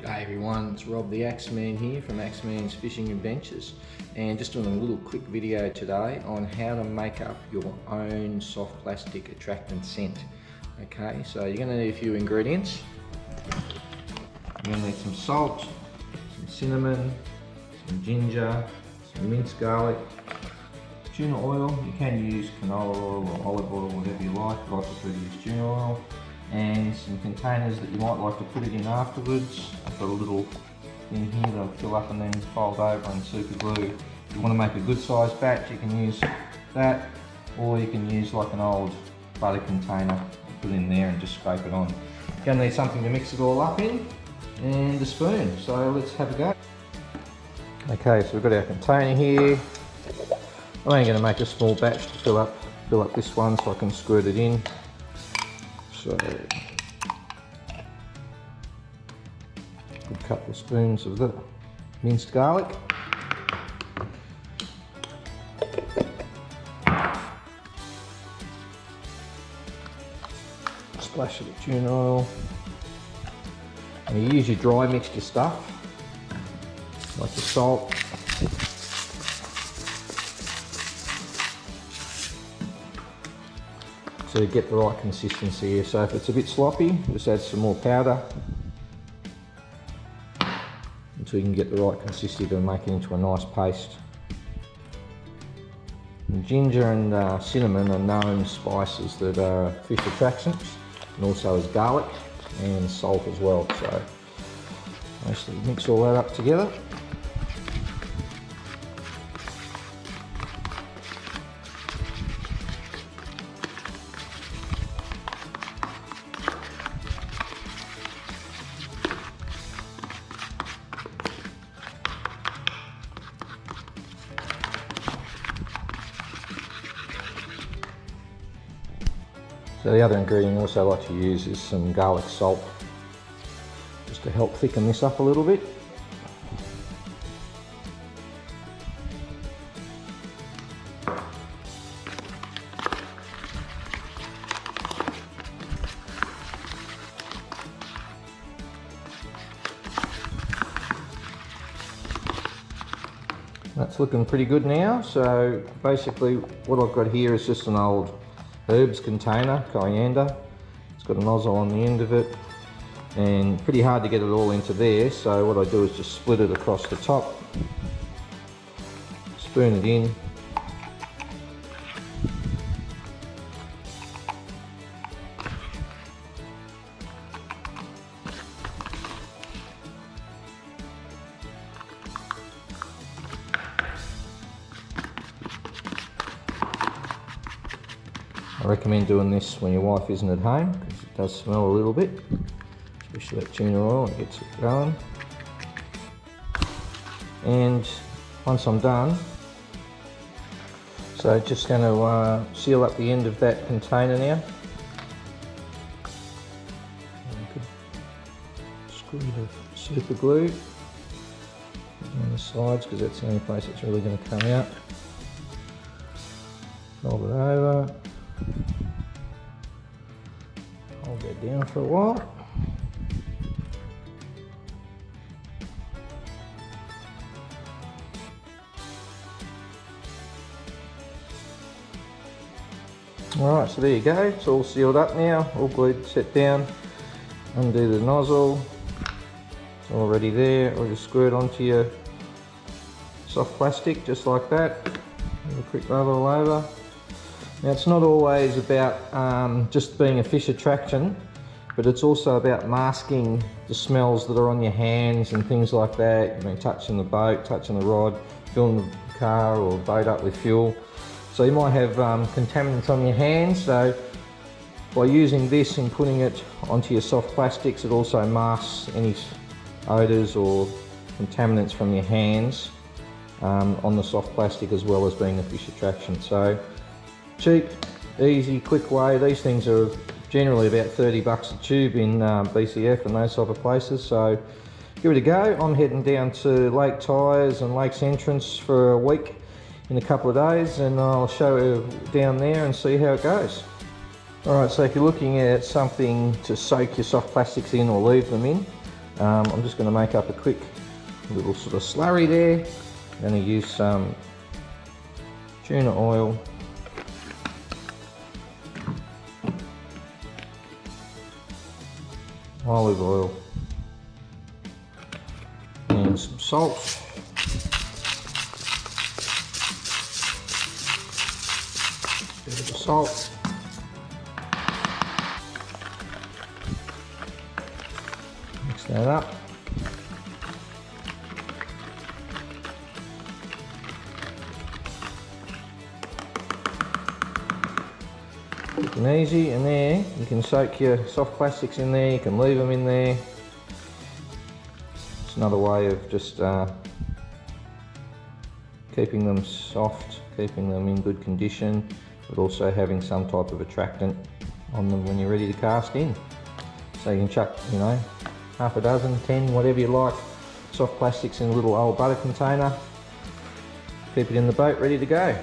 Hey everyone, it's Rob the Axeman here from AXEMAN'S Fishing Adventures, and just doing a little quick video today on how to make up your own soft plastic attractant scent. Okay, so you're going to need a few ingredients. You're going to need some salt, some cinnamon, some ginger, some minced garlic, tuna oil. You can use canola oil or olive oil, whatever you like, but I prefer to use tuna oil. And some containers that you might like to put it in afterwards. I've got a little in here that'll fill up and then fold over and super glue. If you want to make a good sized batch, you can use that, or you can use like an old butter container, put it in there and just scrape it on. You're going to need something to mix it all up in, and a spoon. So let's have a go. Okay, so we've got our container here. I'm only going to make a small batch to fill up this one so I can squirt it in. So, a good couple of spoons of the minced garlic. Splash of the tuna oil. And you use your dry mixture stuff, like the salt. To get the right consistency here. So if it's a bit sloppy, just add some more powder until you can get the right consistency to make it into a nice paste. And ginger and cinnamon are known spices that are fish attractants, and also as garlic and salt as well. So mostly mix all that up together. So the other ingredient I also like to use is some garlic salt, just to help thicken this up a little bit. That's looking pretty good now. So basically what I've got here is just an old herbs container, coriander. It's got a nozzle on the end of it, and pretty hard to get it all into there, so what I do is just split it across the top, spoon it in, I recommend doing this when your wife isn't at home because it does smell a little bit, especially that tuna oil, it gets it going. And once I'm done, so just going to seal up the end of that container now. Good squeeze of super glue on the sides because that's the only place it's really going to come out. Fold it over. Hold that down for a while. Alright, so there you go, it's all sealed up now, all glued, set down. Undo the nozzle, it's already there, or just screw it onto your soft plastic just like that. Have a quick rub all over. Now it's not always about just being a fish attraction, but it's also about masking the smells that are on your hands and things like that. You know, touching the boat, touching the rod, filling the car or boat up with fuel. So you might have contaminants on your hands, so by using this and putting it onto your soft plastics, it also masks any odours or contaminants from your hands on the soft plastic, as well as being a fish attraction. So cheap, easy, quick way. These things are generally about 30 bucks a tube in BCF and those type of places, so give it a go. I'm heading down to Lake Tyers and Lakes Entrance for a week in a couple of days, and I'll show you down there and see how it goes. Alright, so if you're looking at something to soak your soft plastics in or leave them in, I'm just going to make up a quick little sort of slurry there. I'm going to use some tuna oil, olive oil, and some salt. Bit of the salt. Mix that up. Quick and easy, and there you can soak your soft plastics in there, you can leave them in there. It's another way of just keeping them soft, keeping them in good condition, but also having some type of attractant on them when you're ready to cast in. So you can chuck, you know, half a dozen, 10, whatever you like, soft plastics in a little old butter container. Keep it in the boat ready to go.